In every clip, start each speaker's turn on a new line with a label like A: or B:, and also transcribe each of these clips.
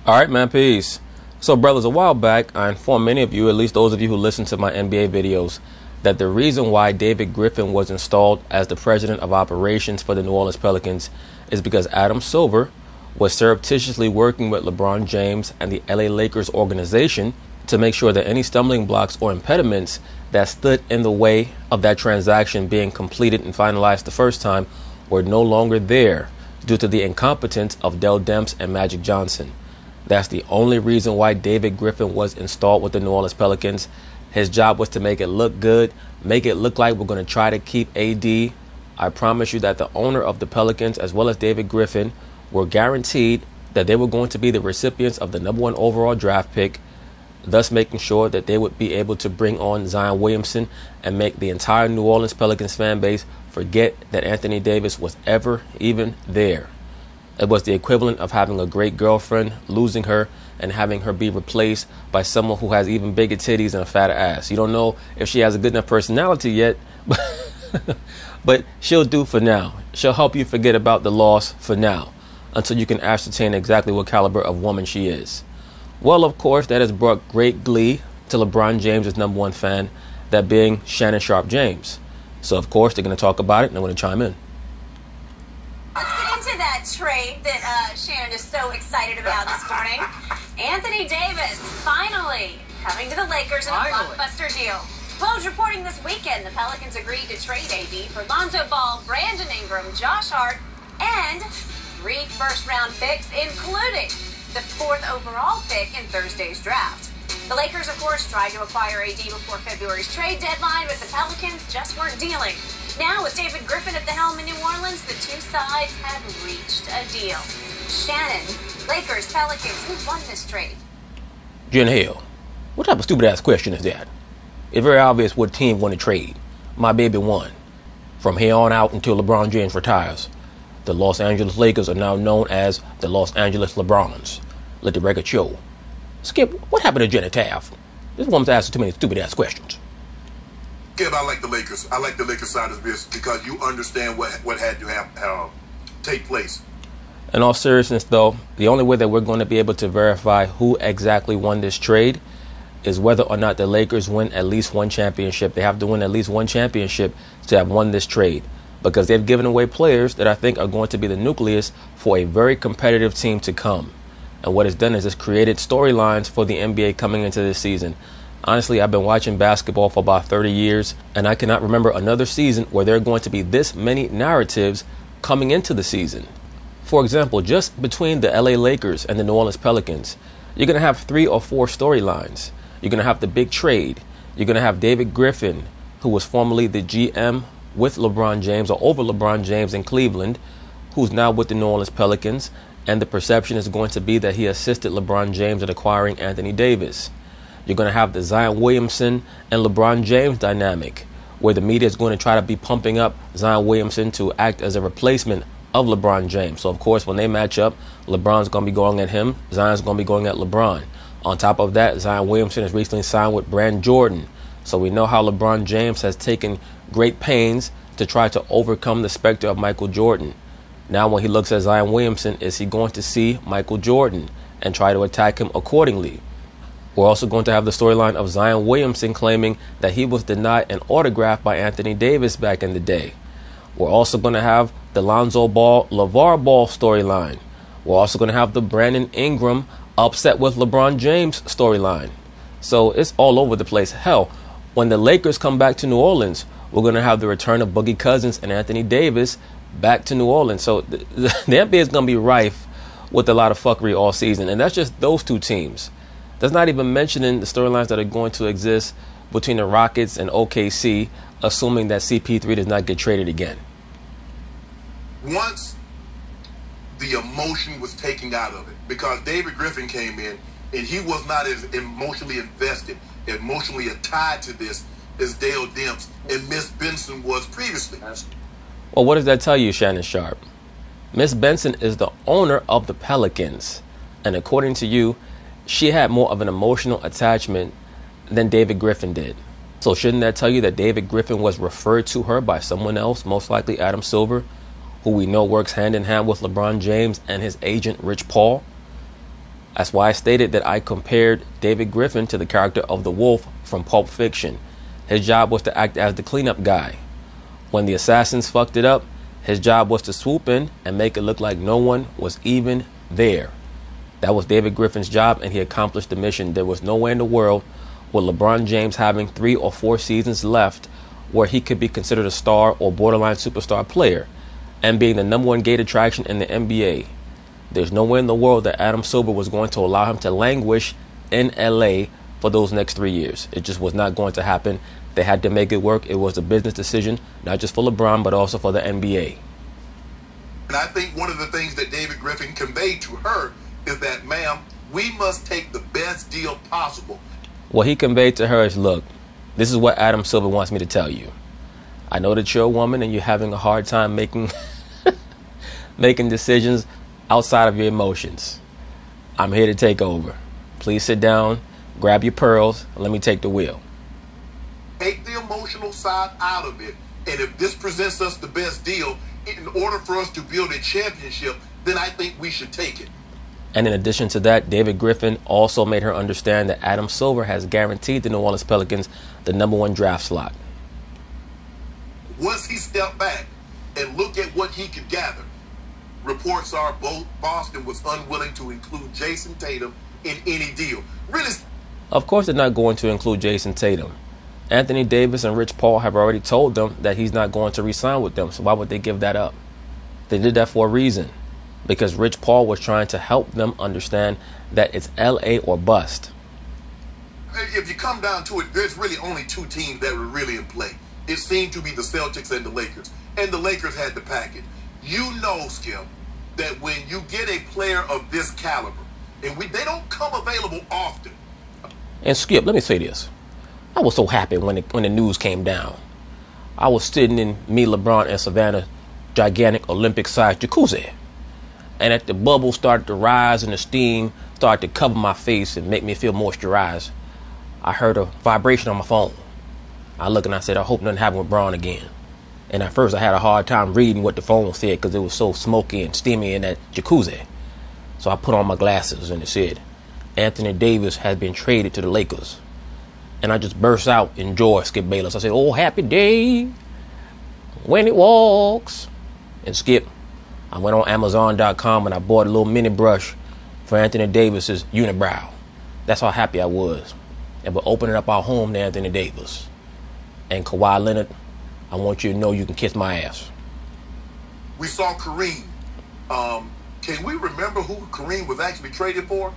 A: All right, man, peace. So, brothers, a while back, I informed many of you, at least those of you who listen to my NBA videos, that the reason why David Griffin was installed as the president of operations for the New Orleans Pelicans is because Adam Silver was surreptitiously working with LeBron James and the LA Lakers organization to make sure that any stumbling blocks or impediments that stood in the way of that transaction being completed and finalized the first time were no longer there due to the incompetence of Dell Demps and Magic Johnson. That's the only reason why David Griffin was installed with the New Orleans Pelicans. His job was to make it look good, make it look like we're going to try to keep AD. I promise you that the owner of the Pelicans, as well as David Griffin, were guaranteed that they were going to be the recipients of the #1 overall draft pick, thus making sure that they would be able to bring on Zion Williamson and make the entire New Orleans Pelicans fan base forget that Anthony Davis was ever even there. It was the equivalent of having a great girlfriend, losing her, and having her be replaced by someone who has even bigger titties and a fatter ass. You don't know if she has a good enough personality yet, but she'll do for now. She'll help you forget about the loss for now, until you can ascertain exactly what caliber of woman she is. Well, of course, that has brought great glee to LeBron James' #1 fan, that being Shannon Sharpe James. So, of course, they're going to talk about it, and I'm going to chime in.
B: Let's get into that trade that Shannon is so excited about this morning. Anthony Davis finally coming to the Lakers in a blockbuster deal. Woj reporting this weekend the Pelicans agreed to trade AD for Lonzo Ball, Brandon Ingram, Josh Hart, and 3 first-round picks, including the 4th overall pick in Thursday's draft. The Lakers, of course, tried to acquire AD before February's trade deadline, but the Pelicans just weren't dealing. Now, with David Griffin at the helm in New Orleans, the two sides have reached a deal. Shannon, Lakers, Pelicans, who won this trade?
A: Jen Hill, what type of stupid-ass question is that? It's very obvious what team won the trade. My baby won. From here on out until LeBron James retires, the Los Angeles Lakers are now known as the Los Angeles LeBrons. Let the record show. Skip, what happened to Jenny Taft? This woman's asking too many stupid-ass questions.
C: Skip, I like the Lakers. I like the Lakers side of this because you understand what had to take place.
A: In all seriousness, though, the only way that we're going to be able to verify who exactly won this trade is whether or not the Lakers win at least one championship. They have to win at least one championship to have won this trade, because they've given away players that I think are going to be the nucleus for a very competitive team to come. And what it's done is it's created storylines for the NBA coming into this season. Honestly, I've been watching basketball for about 30 years, and I cannot remember another season where there are going to be this many narratives coming into the season. For example, just between the LA Lakers and the New Orleans Pelicans, you're going to have 3 or 4 storylines. You're going to have the big trade. You're going to have David Griffin, who was formerly the GM with LeBron James, or over LeBron James in Cleveland, who's now with the New Orleans Pelicans, and the perception is going to be that he assisted LeBron James in acquiring Anthony Davis. You're going to have the Zion Williamson and LeBron James dynamic, where the media is going to try to be pumping up Zion Williamson to act as a replacement of LeBron James. So, of course, when they match up, LeBron's going to be going at him, Zion's going to be going at LeBron. On top of that, Zion Williamson has recently signed with Brand Jordan. So we know how LeBron James has taken great pains to try to overcome the specter of Michael Jordan. Now when he looks at Zion Williamson, is he going to see Michael Jordan and try to attack him accordingly? We're also going to have the storyline of Zion Williamson claiming that he was denied an autograph by Anthony Davis back in the day. We're also going to have the Lonzo Ball, LeVar Ball storyline. We're also going to have the Brandon Ingram upset with LeBron James storyline. So it's all over the place. Hell, when the Lakers come back to New Orleans, we're going to have the return of Boogie Cousins and Anthony Davis back to New Orleans. So the NBA is going to be rife with a lot of fuckery all season. And that's just those two teams. That's not even mentioning the storylines that are going to exist between the Rockets and OKC, assuming that CP3 does not get traded again.
C: Once the emotion was taken out of it, because David Griffin came in and he was not as emotionally invested, emotionally tied to this as Dale Demps and Miss Benson was previously.
A: Well, what does that tell you, Shannon Sharpe? Miss Benson is the owner of the Pelicans, and according to you, she had more of an emotional attachment than David Griffin did. So shouldn't that tell you that David Griffin was referred to her by someone else, most likely Adam Silver, who we know works hand in hand with LeBron James and his agent Rich Paul? That's why I stated that I compared David Griffin to the character of the wolf from Pulp Fiction. His job was to act as the cleanup guy. When the assassins fucked it up, his job was to swoop in and make it look like no one was even there. That was David Griffin's job, and he accomplished the mission. There was nowhere in the world with LeBron James having 3 or 4 seasons left where he could be considered a star or borderline superstar player and being the #1 gate attraction in the NBA. There's nowhere in the world that Adam Silver was going to allow him to languish in LA for those next 3 years. It just was not going to happen. They had to make it work. It was a business decision, not just for LeBron, but also for the NBA.
C: And I think one of the things that David Griffin conveyed to her is that, ma'am, we must take the best deal possible.
A: What he conveyed to her is, look, this is what Adam Silver wants me to tell you. I know that you're a woman and you're having a hard time making making decisions outside of your emotions. I'm here to take over. Please sit down, grab your pearls, and let me take the wheel.
C: Take the emotional side out of it. And if this presents us the best deal, in order for us to build a championship, then I think we should take it.
A: And in addition to that, David Griffin also made her understand that Adam Silver has guaranteed the New Orleans Pelicans the #1 draft slot.
C: Once he stepped back and looked at what he could gather, reports are both Boston was unwilling to include Jason Tatum in any deal. Really?
A: Of course they're not going to include Jason Tatum. Anthony Davis and Rich Paul have already told them that he's not going to re-sign with them, so why would they give that up? They did that for a reason, because Rich Paul was trying to help them understand that it's LA or bust.
C: If you come down to it, there's really only 2 teams that were really in play. It seemed to be the Celtics and the Lakers, and the Lakers had the package. You know, Skip, that when you get a player of this caliber, and they don't come available often.
A: And Skip, let me say this. I was so happy when the news came down. I was sitting in me, LeBron, and Savannah's gigantic Olympic-sized jacuzzi. And as the bubbles started to rise and the steam started to cover my face and make me feel moisturized, I heard a vibration on my phone. I looked and I said, I hope nothing happened with Braun again. And at first I had a hard time reading what the phone said because it was so smoky and steamy in that jacuzzi. So I put on my glasses and it said, Anthony Davis has been traded to the Lakers. And I just burst out in joy, Skip Bayless. I said, oh, happy day when it walks. And Skip, I went on Amazon.com and I bought a little mini brush for Anthony Davis's unibrow. That's how happy I was. And we're opening up our home to Anthony Davis. And Kawhi Leonard, I want you to know you can kiss my ass.
C: We saw Kareem. Can we remember who Kareem was actually traded for?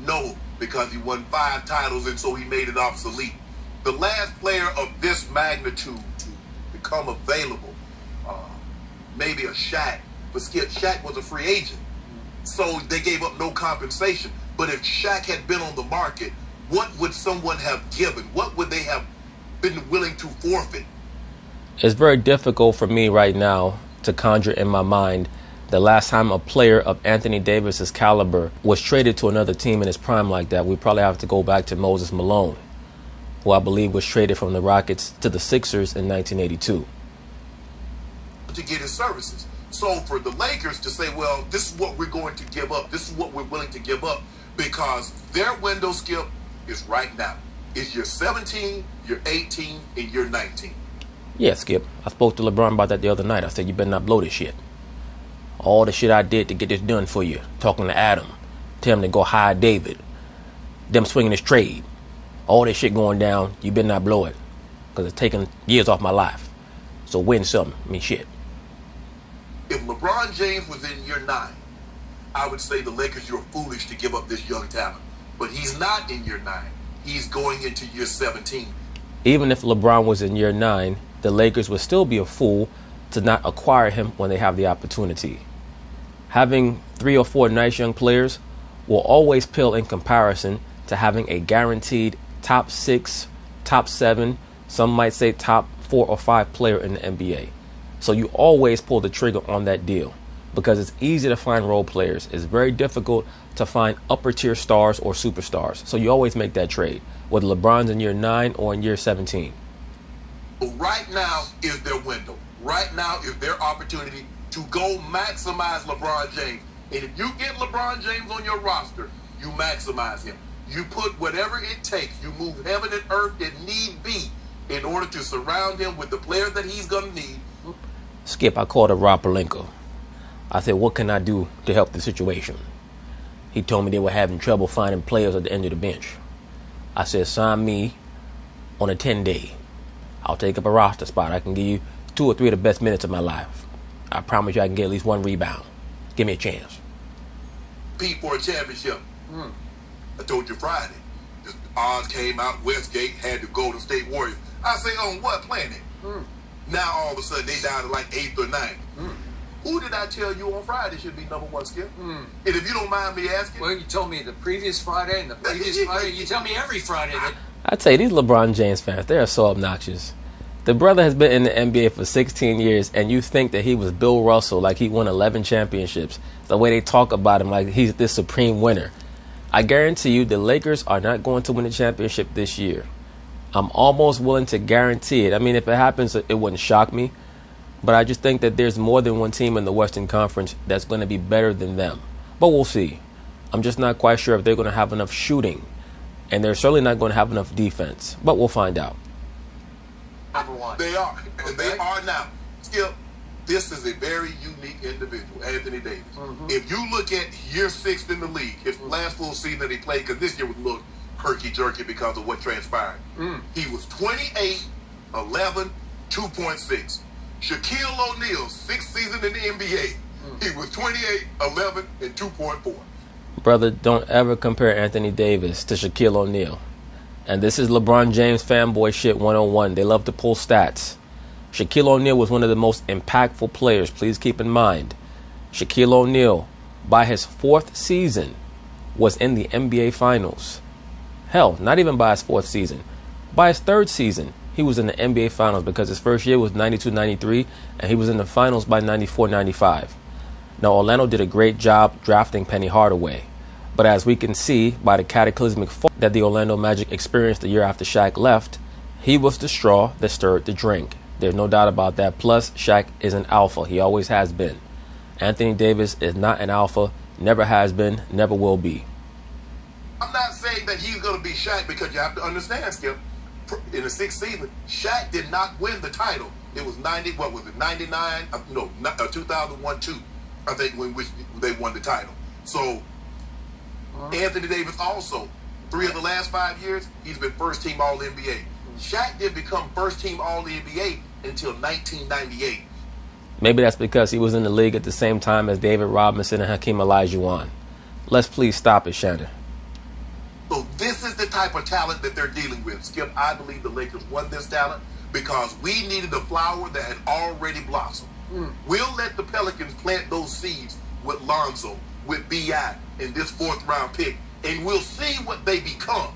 C: No, because he won 5 titles and so he made it obsolete. The last player of this magnitude to become available, maybe a Shaq, but Skip, Shaq was a free agent. So they gave up no compensation. But if Shaq had been on the market, what would someone have given? What would they have been willing to forfeit?
A: It's very difficult for me right now to conjure in my mind the last time a player of Anthony Davis's caliber was traded to another team in his prime like that. We probably have to go back to Moses Malone, who I believe was traded from the Rockets to the Sixers in 1982.
C: To get his services. So for the Lakers to say, well, this is what we're going to give up. This is what we're willing to give up because their window, Skip, is right now. It's year 17, year 18, and year 19.
A: Yeah, Skip. I spoke to LeBron about that the other night. I said, you better not blow this shit. All the shit I did to get this done for you. Talking to Adam. Tell him to go hire David. Them swinging this trade. All this shit going down. You better not blow it. Because it's taking years off my life. So win something. I mean, shit.
C: If LeBron James was in year 9, I would say the Lakers, you're foolish to give up this young talent. But he's not in year 9. He's going into year 17.
A: Even if LeBron was in year 9, the Lakers would still be a fool to not acquire him when they have the opportunity. Having 3 or 4 nice young players will always pale in comparison to having a guaranteed top 6, top 7, some might say top 4 or 5 player in the NBA. So you always pull the trigger on that deal because it's easy to find role players. It's very difficult to find upper tier stars or superstars. So you always make that trade, whether LeBron's in year 9 or in year 17.
C: Right now is their window. Right now is their opportunity to go maximize LeBron James. And if you get LeBron James on your roster, you maximize him. You put whatever it takes. You move heaven and earth if need be in order to surround him with the players that he's going to need.
A: Skip, I called up Rob Pelinka. I said, what can I do to help the situation? He told me they were having trouble finding players at the end of the bench. I said, sign me on a 10-day. I'll take up a roster spot. I can give you 2 or 3 of the best minutes of my life. I promise you I can get at least 1 rebound. Give me a chance.
C: Compete for a championship. I told you Friday. The odds came out. Westgate had the Golden State Warriors. I say, on what planet? Now all of a sudden they down to like 8th or 9th. Who did I tell you on Friday should be #1, Skip? And if you don't mind me asking.
D: Well, you told me the previous Friday and the previous Friday. You tell me every Friday that.
A: I tell you, these LeBron James fans, they are so obnoxious. The brother has been in the NBA for 16 years, and you think that he was Bill Russell, like he won 11 championships. The way they talk about him, like he's this supreme winner. I guarantee you the Lakers are not going to win the championship this year. I'm almost willing to guarantee it. I mean, if it happens, it wouldn't shock me. But I just think that there's more than one team in the Western Conference that's going to be better than them. But we'll see. I'm just not quite sure if they're going to have enough shooting. And they're certainly not going to have enough defense. But we'll find out.
D: #1.
C: They are.
D: Okay.
C: They are now. Skip, this is a very unique individual, Anthony Davis. If you look at year 6 in the league, his last full season that he played, because this year was a little herky-jerky because of what transpired. He was 28, 11, 2.6. Shaquille O'Neal's 6th season in the NBA, he was 28, 11, and 2.4.
A: Brother, don't ever compare Anthony Davis to Shaquille O'Neal. And this is LeBron James fanboy shit 101. They love to pull stats. Shaquille O'Neal was one of the most impactful players. Please keep in mind, Shaquille O'Neal, by his 4th season, was in the NBA Finals. Hell, not even by his 4th season. By his 3rd season, he was in the NBA Finals because his first year was 92-93, and he was in the Finals by 94-95. Now, Orlando did a great job drafting Penny Hardaway. But as we can see by the cataclysmic fall that the Orlando Magic experienced the year after Shaq left, he was the straw that stirred the drink. There's no doubt about that. Plus, Shaq is an alpha. He always has been. Anthony Davis is not an alpha, never has been, never will be.
C: I'm not saying that he's going to be Shaq because you have to understand, Skip. In the 6th season, Shaq did not win the title. It was 99, 2001-2, I think, when they won the title. So, Anthony Davis also, 3 of the last 5 years, he's been first-team All-NBA. Shaq didn't become first-team All-NBA until 1998.
A: Maybe that's because he was in the league at the same time as David Robinson and Hakeem Olajuwon. Let's please stop it, Shannon.
C: So this is the type of talent that they're dealing with. Skip, I believe the Lakers won this talent because we needed a flower that had already blossomed. We'll let the Pelicans plant those seeds with Lonzo, with B.I., and this 4th-round pick, and we'll see what they become.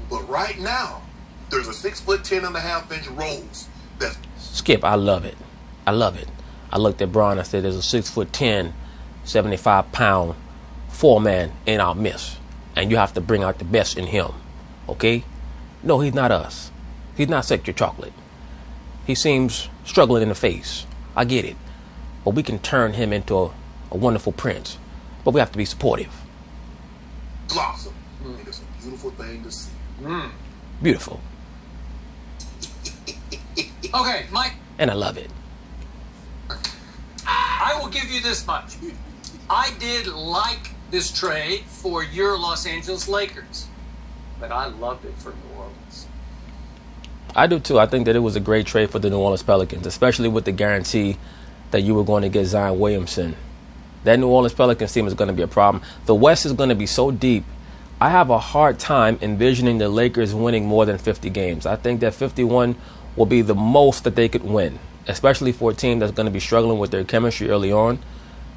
C: But right now, there's a 6'10.5" Rose. That's
A: Skip, I love it. I love it. I looked at Bron. I said, there's a 6'10", 75-pound 4-man in our midst. And you have to bring out the best in him, okay? No, he's not us. He's not Sector Chocolate. He seems struggling in the face. I get it. But we can turn him into a wonderful prince. But we have to be supportive.
C: blossom. And it's a beautiful thing to see.
A: Beautiful.
D: Okay, Mike.
A: And I love it.
D: I will give you this much. I did like this trade for your Los Angeles Lakers, but I loved it for New Orleans.
A: I do too. I think that it was a great trade for the New Orleans Pelicans, especially with the guarantee that you were going to get Zion Williamson. That New Orleans Pelicans team is going to be a problem. The West is going to be so deep. I have a hard time envisioning the Lakers winning more than 50 games. I think that 51 will be the most that they could win, especially for a team that's going to be struggling with their chemistry early on,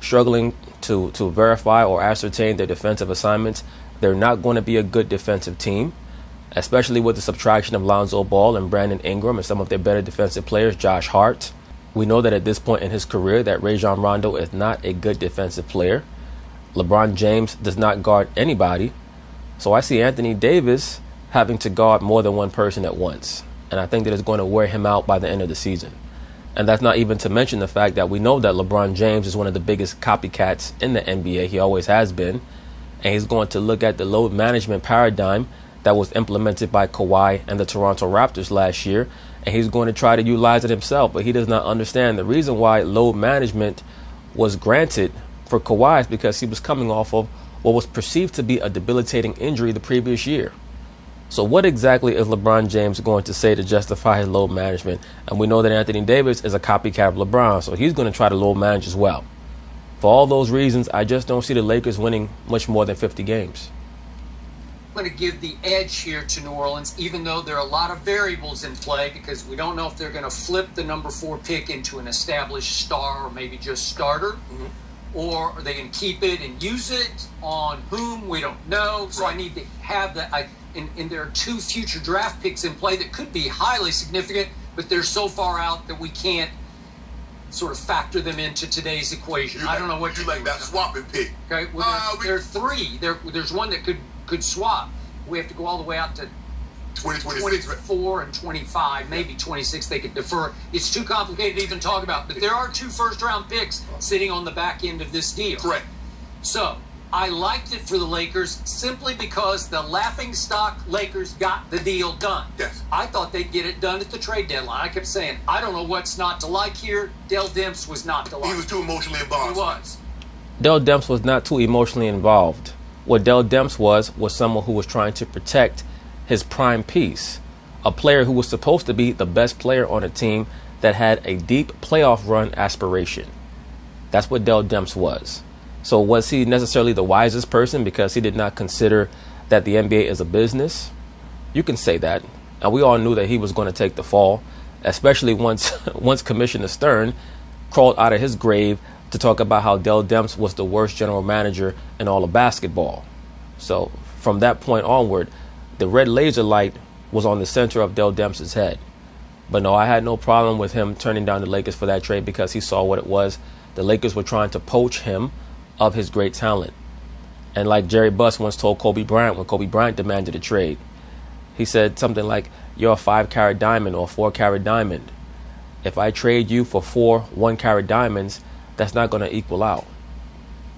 A: struggling to verify or ascertain their defensive assignments. They're not going to be a good defensive team, especially with the subtraction of Lonzo Ball and Brandon Ingram and some of their better defensive players, Josh Hart. We know that at this point in his career that Rajon Rondo is not a good defensive player. LeBron James does not guard anybody. So I see Anthony Davis having to guard more than one person at once. And I think that it's going to wear him out by the end of the season. And that's not even to mention the fact that we know that LeBron James is one of the biggest copycats in the NBA. He always has been. and he's going to look at the load management paradigm that was implemented by Kawhi and the Toronto Raptors last year, and he's going to try to utilize it himself. But he does not understand the reason why load management was granted for Kawhi is because he was coming off of what was perceived to be a debilitating injury the previous year. So what exactly is LeBron James going to say to justify his load management? And we know that Anthony Davis is a copycat of LeBron, so he's going to try to load manage as well. For all those reasons, I just don't see the Lakers winning much more than 50 games.
D: I'm going to give the edge here to New Orleans, even though there are a lot of variables in play, because we don't know if they're going to flip the number 4 pick into an established star or maybe just starter, or are they going to keep it and use it on whom? We don't know. So I need to have that. And there are 2 future draft picks in play that could be highly significant, but they're so far out that we can't sort of factor them into today's equation. I don't know what
C: you like that swapping pick.
D: Okay, well, there are 3. There's one that could swap. We have to go all the way out to 24 and 25, maybe 26. They could defer. It's too complicated to even talk about. But there are 2 first-round picks sitting on the back end of this deal.
C: Correct.
D: So I liked it for the Lakers simply because the laughingstock Lakers got the deal done.
C: Yes.
D: I thought they'd get it done at the trade deadline. I kept saying, I don't know what's not to like here. Dell Demps was not to like.
C: He was too emotionally involved.
D: He was.
A: Dell Demps was not too emotionally involved. What Dell Demps was someone who was trying to protect his prime piece, a player who was supposed to be the best player on a team that had a deep playoff run aspiration. That's what Dell Demps was. So was he necessarily the wisest person because he did not consider that the NBA is a business? You can say that. And we all knew that he was going to take the fall, especially once Commissioner Stern crawled out of his grave to talk about how Dell Demps was the worst general manager in all of basketball. So from that point onward, the red laser light was on the center of Dell Demps' head. But no, I had no problem with him turning down the Lakers for that trade because he saw what it was. The Lakers were trying to poach him of his great talent. And like Jerry Buss once told Kobe Bryant when Kobe Bryant demanded a trade, he said something like, "You're a 5-carat diamond or a 4-carat diamond. If I trade you for 4 1-carat diamonds, that's not going to equal out."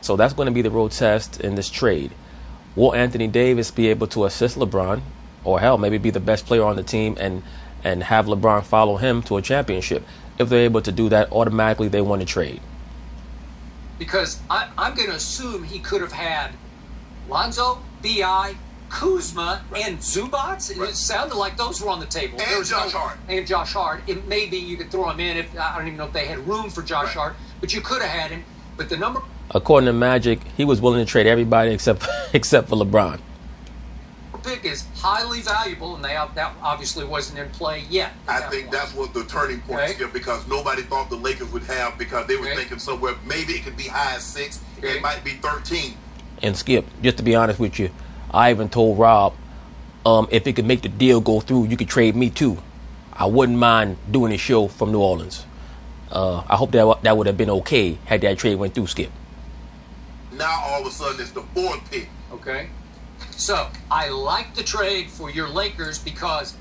A: So that's going to be the road test in this trade. Will Anthony Davis be able to assist LeBron, or hell, maybe be the best player on the team and have LeBron follow him to a championship? If they're able to do that, automatically they won the trade.
D: Because I'm going to assume he could have had Lonzo, B.I., Kuzma, and Zubats. It sounded like those were on the table.
C: And Josh Hart.
D: And Josh Hart. It maybe you could throw him in. If I don't even know if they had room for Josh Hart, but you could have had him. But the number...
A: According to Magic, he was willing to trade everybody except for LeBron.
D: Pick is highly valuable, and that obviously wasn't in play yet.
C: I think that's what the turning point is, because nobody thought the Lakers would have, because they were thinking somewhere maybe it could be high as 6, it might be 13.
A: And Skip, just to be honest with you, I even told Rob, if it could make the deal go through, you could trade me too. I wouldn't mind doing a show from New Orleans. I hope that would have been okay had that trade went through, Skip.
C: Now all of a sudden it's the 4th pick.
D: Okay. So I like the trade for your Lakers because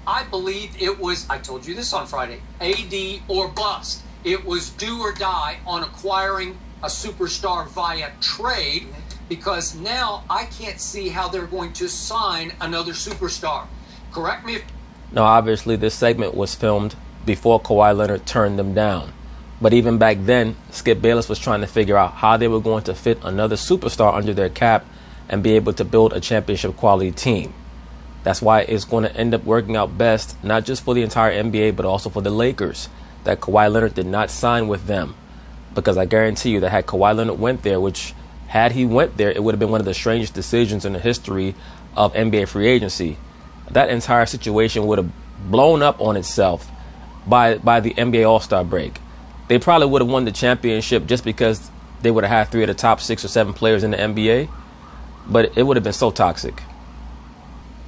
D: I believe it was, I told you this on Friday, AD or bust. It was do or die on acquiring a superstar via trade, because now I can't see how they're going to sign another superstar. Correct me if...
A: Now, obviously, this segment was filmed before Kawhi Leonard turned them down. But even back then, Skip Bayless was trying to figure out how they were going to fit another superstar under their cap and be able to build a championship quality team. That's why it's going to end up working out best, not just for the entire NBA, but also for the Lakers, that Kawhi Leonard did not sign with them. Because I guarantee you that had Kawhi Leonard went there, which had he went there, it would have been one of the strangest decisions in the history of NBA free agency. That entire situation would have blown up on itself by the NBA All-Star break. They probably would have won the championship just because they would have had 3 of the top 6 or 7 players in the NBA. But it would have been so toxic.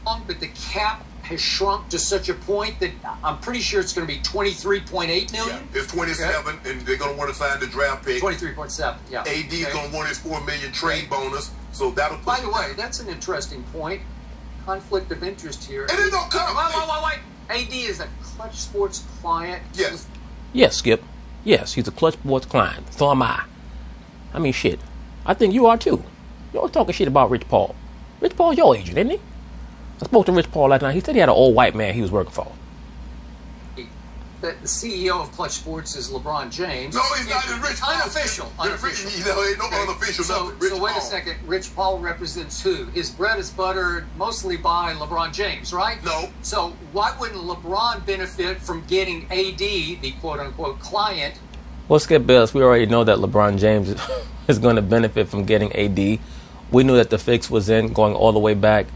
D: But the cap has shrunk to such a point that I'm pretty sure it's going to be $23.8 million.
C: Yeah, it's 27, and they're going to want to sign the draft pick.
D: 23.7, yeah.
C: AD's going to want his $4 million trade bonus, so that'll put...
D: By the way, that's an interesting point. Conflict of interest here.
C: It is no conflict.
D: Wait. AD is a Clutch Sports client.
C: Yes.
A: Yes, Skip. Yes, he's a Clutch Sports client. So am I. I mean, shit. I think you are too. You always talking shit about Rich Paul. Rich Paul's your agent, isn't he? I spoke to Rich Paul last night. He said he had an old white man he was working for.
D: The CEO of Clutch Sports is LeBron James.
C: No, he's not. It's Rich Paul.
D: Unofficial. Unofficial.
C: Ain't no unofficial nothing. Rich
D: So wait
C: Paul.
D: a second. Rich Paul represents who? His bread is buttered mostly by LeBron James, right?
C: No.
D: So why wouldn't LeBron benefit from getting AD, the quote-unquote client?
A: Well, Skip Bayless, we already know that LeBron James is going to benefit from getting AD. We knew that the fix was in going all the way back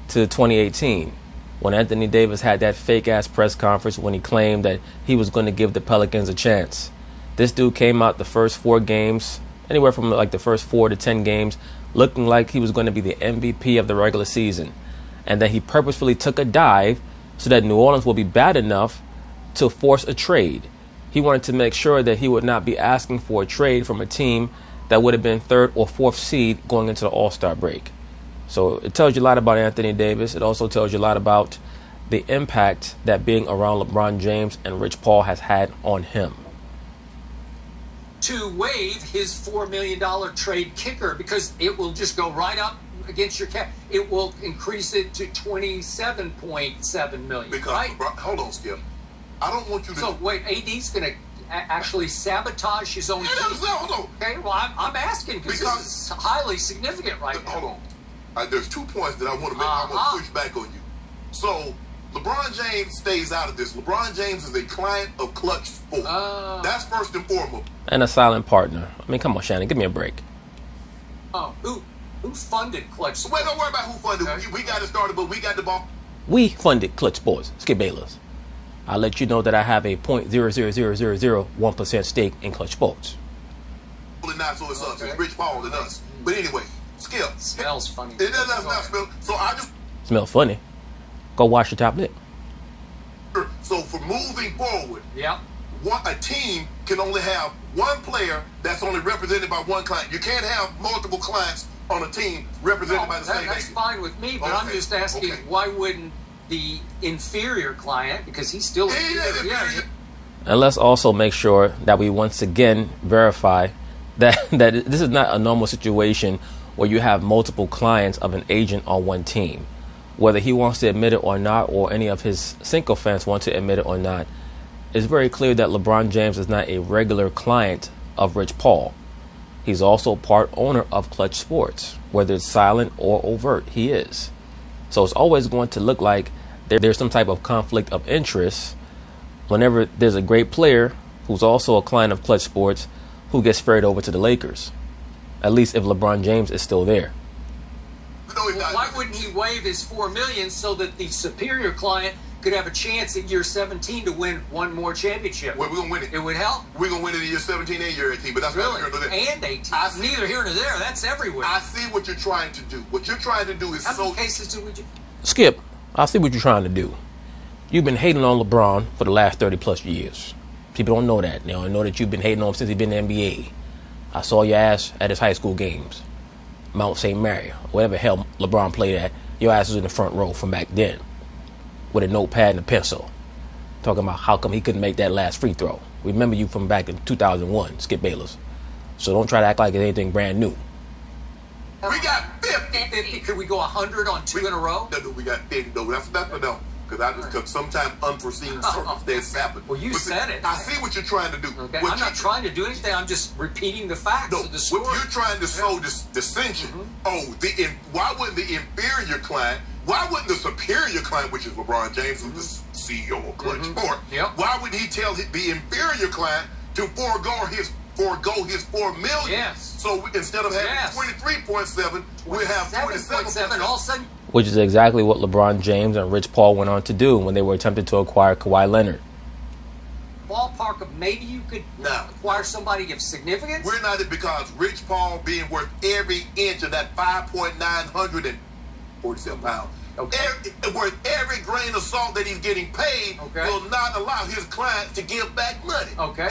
A: to 2018 when Anthony Davis had that fake-ass press conference when he claimed that he was going to give the Pelicans a chance. This dude came out the first 4 games, anywhere from like the first 4 to 10 games, looking like he was going to be the MVP of the regular season. And then he purposefully took a dive so that New Orleans will be bad enough to force a trade. He wanted to make sure that he would not be asking for a trade from a team that would have been 3rd or 4th seed going into the All-Star break. So it tells you a lot about Anthony Davis. It also tells you a lot about the impact that being around LeBron James and Rich Paul has had on him.
D: To waive his $4 million trade kicker because it will just go right up against your cap. It will increase it to $27.7 million.
C: Because,
D: right?
C: hold on, Skip. I don't want you to.
D: So wait, AD's going to actually sabotage his own team.
C: Hold on.
D: Okay, well I'm asking because this is highly significant right now.
C: Hold on. There's 2 points that I want to make. I'm going to push back on you. So, LeBron James stays out of this. LeBron James is a client of Clutch Sports. That's first and foremost.
A: And a silent partner. I mean, come on, Shannon, give me a break.
D: Oh, who funded Clutch Sports?
C: Wait, don't worry about who funded. Okay. We got it started, but we got the ball.
A: We funded Clutch Sports. Skip Bayless. I'll let you know that I have a 0.00001% stake in Clutch Sports.
C: Not so it's us. It's Rich Paul and us. But anyway, Skip.
D: Smells funny.
C: It does not smell. So I just
A: smell funny. Go wash your top lip.
C: So for moving forward,
D: yeah,
C: a team can only have one player that's only represented by one client. You can't have multiple clients on a team represented by the same agent.
D: That's fine with me, but I'm just asking why wouldn't the inferior client, because he's still inferior.
A: And let's also make sure that we once again verify that this is not a normal situation where you have multiple clients of an agent on one team. Whether he wants to admit it or not, or any of his sycophants want to admit it or not, it's very clear that LeBron James is not a regular client of Rich Paul. He's also part owner of Clutch Sports. Whether it's silent or overt, he is. So it's always going to look like there's some type of conflict of interest whenever there's a great player who's also a client of Clutch Sports who gets ferried over to the Lakers. At least if LeBron James is still there.
D: Well, why wouldn't he waive his $4 million so that the superior client could have a chance at year 17 to win one more championship?
C: Well, we're going to win it.
D: It would help.
C: We're going to win it in year 17 and year 18, but that's
D: really?
C: not here.
D: And 18. Neither here nor there. That's everywhere.
C: I see what you're trying to do. What you're trying to do is
D: How many cases do we do?
A: Skip, I see what you're trying to do. You've been hating on LeBron for the last 30 plus years. People don't know that. They don't know that you've been hating on him since he's been in the NBA. I saw your ass at his high school games. Mount St. Mary, whatever hell LeBron played at, your ass was in the front row from back then with a notepad and a pencil, talking about how come he couldn't make that last free throw. Remember you from back in 2001, Skip Bayless. So don't try to act like it's anything brand new.
C: We got 50.
D: Could we go 100 on 2 in a row?
C: No, we got 50. No, that's no. Because sometimes unforeseen circumstances happen.
D: Well, you said it.
C: I see what you're trying to do.
D: Okay. I'm not trying to do anything. I'm just repeating the facts of the story.
C: What you're trying to sow this dissension. Why wouldn't the inferior client? Why wouldn't the superior client, which is LeBron James, who's the CEO of Clutch Sports, why would he tell the inferior client to forego his $4 million?
D: Yes.
C: So instead of having 23.7, we'll have 27.7.
D: All of a sudden.
A: Which is exactly what LeBron James and Rich Paul went on to do when they were attempting to acquire Kawhi Leonard.
D: Ballpark of maybe you could acquire somebody of significance?
C: We're not it because Rich Paul being worth every inch of that 5.947 pounds. Worth every grain of salt that he's getting paid will not allow his clients to give back money.
D: Okay,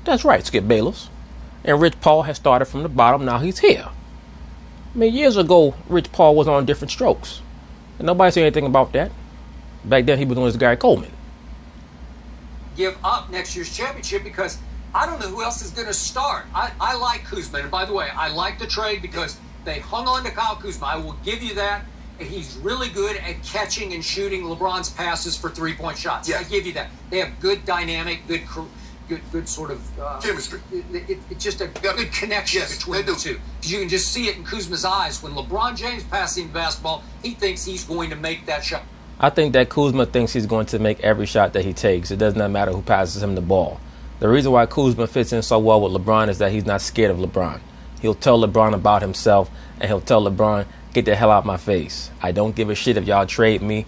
A: That's right, Skip Bayless. And Rich Paul has started from the bottom, now he's here. I mean, years ago, Rich Paul was on different strokes. And nobody said anything about that. Back then, he was on his Gary Coleman.
D: Give up next year's championship because I don't know who else is going to start. I like Kuzma. And by the way, I like the trade because They hung on to Kyle Kuzma. I will give you that. And he's really good at catching and shooting LeBron's passes for three-point shots.
C: Yes.
D: I give you that. They have good dynamic, good sort of
C: chemistry.
D: It's just a good connection between the two. Because you can just see it in Kuzma's eyes. When LeBron James passing the basketball, he thinks he's going to make that shot.
A: I think that Kuzma thinks he's going to make every shot that he takes. It does not matter who passes him the ball. The reason why Kuzma fits in so well with LeBron is that he's not scared of LeBron. He'll tell LeBron about himself, and he'll tell LeBron, get the hell out my face. I don't give a shit if y'all trade me.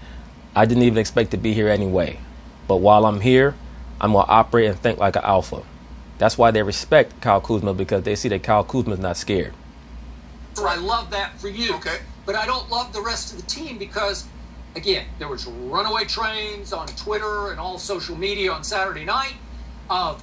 A: I didn't even expect to be here anyway. But while I'm here, I'm going to operate and think like an alpha. That's why they respect Kyle Kuzma, because they see that Kyle Kuzma's not scared.
D: I love that for you.
C: Okay.
D: But I don't love the rest of the team because, again, there was runaway trains on Twitter and all social media on Saturday night of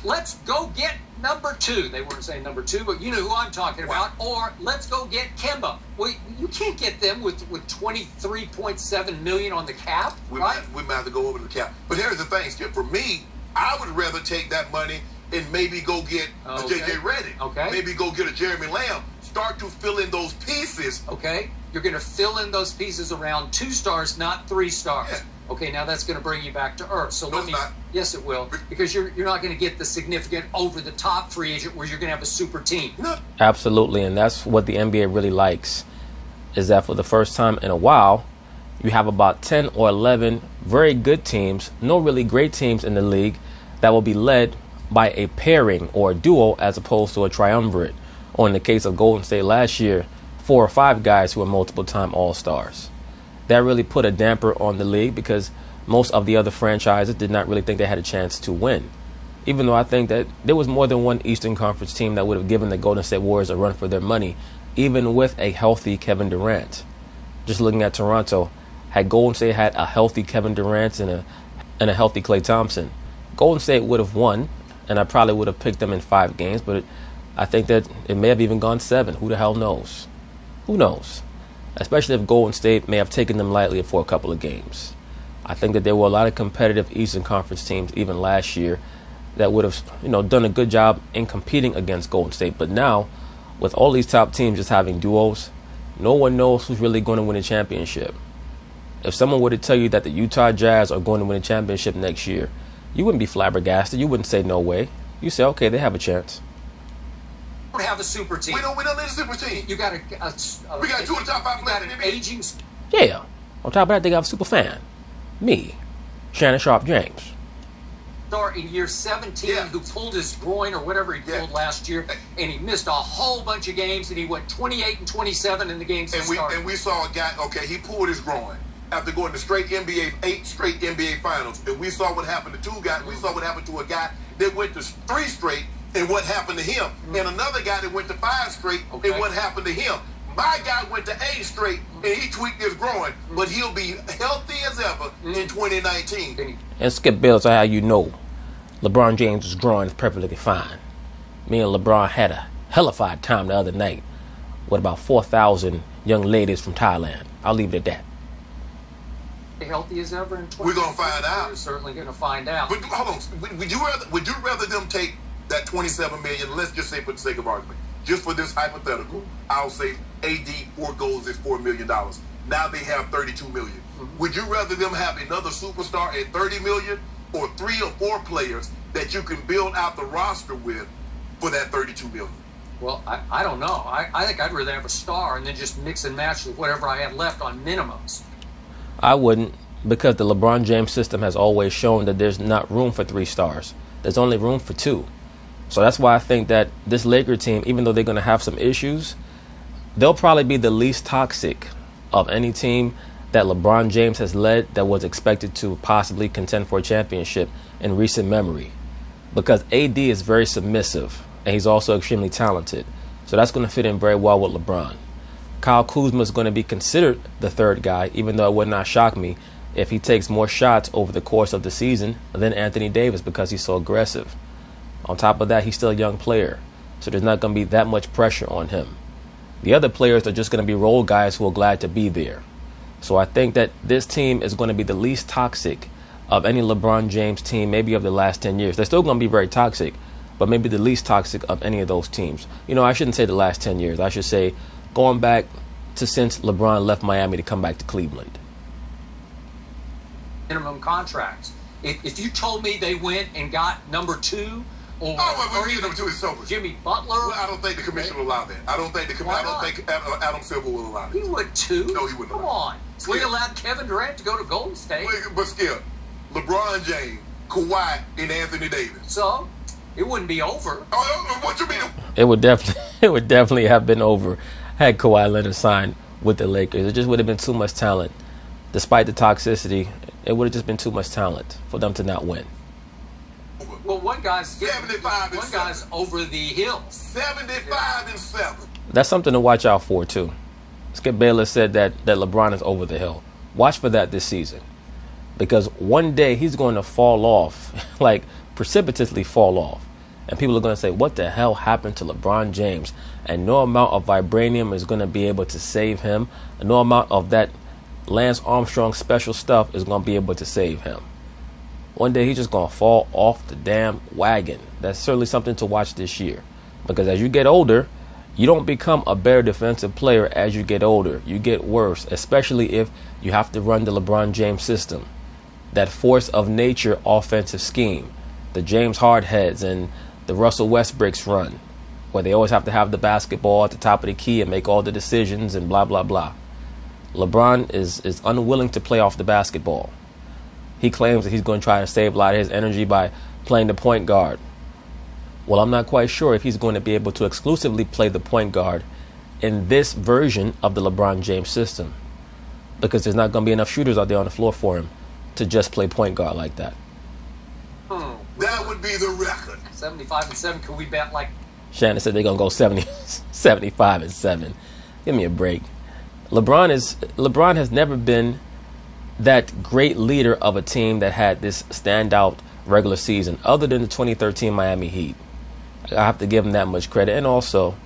D: let's go get number 2. They weren't saying number 2, but you know who I'm talking about. Or let's go get Kemba. Well, you can't get them with $23.7 million on the cap, right?
C: We might have to go over the cap. But here's the thing, Skip. For me, I would rather take that money and maybe go get a J.J. Redick.
D: Okay.
C: Maybe go get a Jeremy Lamb. Start to fill in those pieces.
D: Okay. You're going to fill in those pieces around 2 stars, not 3 stars.
C: Yeah.
D: Okay, now that's going to bring you back to earth. So
C: No, it's not.
D: Yes, it will, because you're not going to get the significant over-the-top free agent where you're going to have a super team.
C: No.
A: Absolutely, and that's what the NBA really likes, is that for the first time in a while, you have about 10 or 11 very good teams, no really great teams in the league, that will be led by a pairing or a duo as opposed to a triumvirate. Or in the case of Golden State last year, 4 or 5 guys who were multiple-time All-Stars. That really put a damper on the league because most of the other franchises did not really think they had a chance to win. Even though I think that there was more than one Eastern Conference team that would have given the Golden State Warriors a run for their money, even with a healthy Kevin Durant. Just looking at Toronto, had Golden State had a healthy Kevin Durant and a healthy Klay Thompson, Golden State would have won, and I probably would have picked them in 5 games, but I think that it may have even gone 7. Who the hell knows? Who knows? Especially if Golden State may have taken them lightly for a couple of games. I think that there were a lot of competitive Eastern Conference teams even last year that would have, done a good job in competing against Golden State. But now, with all these top teams just having duos, no one knows who's really going to win a championship. If someone were to tell you that the Utah Jazz are going to win a championship next year, you wouldn't be flabbergasted. You wouldn't say no way. You say, okay, they have a chance.
D: Don't have a super team.
C: We don't need a super team.
D: You got
C: We got 2 of the top 5 players in the NBA.
D: aging.
A: Yeah. On top of that, they got a super fan. Me. Shannon Sharp James.
D: Star in year 17 who pulled his groin or whatever he pulled last year, and he missed a whole bunch of games, and he went 28 and 27 in the games.
C: And we saw a guy. Okay, he pulled his groin after going to 8 straight NBA finals, and we saw what happened to 2 guys. We saw what happened to a guy that went to 3 straight, and what happened to him, and another guy that went to 5 straight, and what happened to him. My guy went to 8 straight, and he tweaked his groin, but he'll be healthy as ever in 2019.
A: And Skip Bayless, how you know LeBron James' groin is perfectly fine. Me and LeBron had a hellified time the other night with about 4,000 young ladies from Thailand. I'll leave it at that.
D: Healthy as ever in 2019.
C: We're gonna find out.
D: We're certainly gonna find out.
C: But hold on, would you rather them take that $27 million? Let's just say, for the sake of argument, just for this hypothetical, I'll say AD 4 goals is $4 million. Now they have $32 million. Would you rather them have another superstar at $30 million, or 3 or 4 players that you can build out the roster with for that $32 million?
D: Well, I don't know. I think I'd rather have a star and then just mix and match with whatever I have left on minimums.
A: I wouldn't, because the LeBron James system has always shown that there's not room for 3 stars. There's only room for 2. So that's why I think that this Laker team, even though they're going to have some issues, they'll probably be the least toxic of any team that LeBron James has led that was expected to possibly contend for a championship in recent memory. Because AD is very submissive, and he's also extremely talented. So that's going to fit in very well with LeBron. Kyle Kuzma is going to be considered the 3rd guy, even though it would not shock me if he takes more shots over the course of the season than Anthony Davis because he's so aggressive. On top of that, he's still a young player, so there's not going to be that much pressure on him. The other players are just going to be role guys who are glad to be there. So I think that this team is going to be the least toxic of any LeBron James team, maybe of the last 10 years. They're still going to be very toxic, but maybe the least toxic of any of those teams. You know, I shouldn't say the last 10 years. I should say going back to since LeBron left Miami to come back to Cleveland.
D: Minimum contracts. If you told me they went and got number 2 or
C: even number 2 is sober.
D: Jimmy Butler,
C: well, I don't think the commission will allow that. I don't think Adam Silver will allow that.
D: He would too.
C: No, he wouldn't.
D: Come on. We allowed Kevin Durant to go to Golden State.
C: But Skip, LeBron James, Kawhi, and Anthony Davis.
D: So it wouldn't be over.
C: What you mean?
A: It would definitely have been over had Kawhi Leonard signed with the Lakers. It just would have been too much talent. Despite the toxicity, it would have just been too much talent for them to not win.
D: Well, one guy's
C: 75 and 7.
D: Guy's over the hill.
C: 75 and 7.
A: That's something to watch out for too. Skip Bayless said that LeBron is over the hill. Watch for that this season, because one day he's going to fall off, like precipitously fall off, and people are going to say, "What the hell happened to LeBron James?" And no amount of vibranium is going to be able to save him. And no amount of that Lance Armstrong special stuff is going to be able to save him. One day he's just going to fall off the damn wagon. That's certainly something to watch this year, because as you get older, you don't become a better defensive player as you get older. You get worse, especially if you have to run the LeBron James system, that force of nature offensive scheme, the James Hardheads and the Russell Westbrooks run, where they always have to have the basketball at the top of the key and make all the decisions and blah, blah, blah. LeBron is unwilling to play off the basketball. He claims that he's going to try to save a lot of his energy by playing the point guard. Well, I'm not quite sure if he's going to be able to exclusively play the point guard in this version of the LeBron James system, because there's not going to be enough shooters out there on the floor for him to just play point guard like that.
C: That would be the record.
D: 75 and 7. Could we bet like
A: Shannon said they're going to go 75 and 7. Give me a break. LeBron has never been that great leader of a team that had this standout regular season, other than the 2013 Miami Heat. I have to give him that much credit. And also,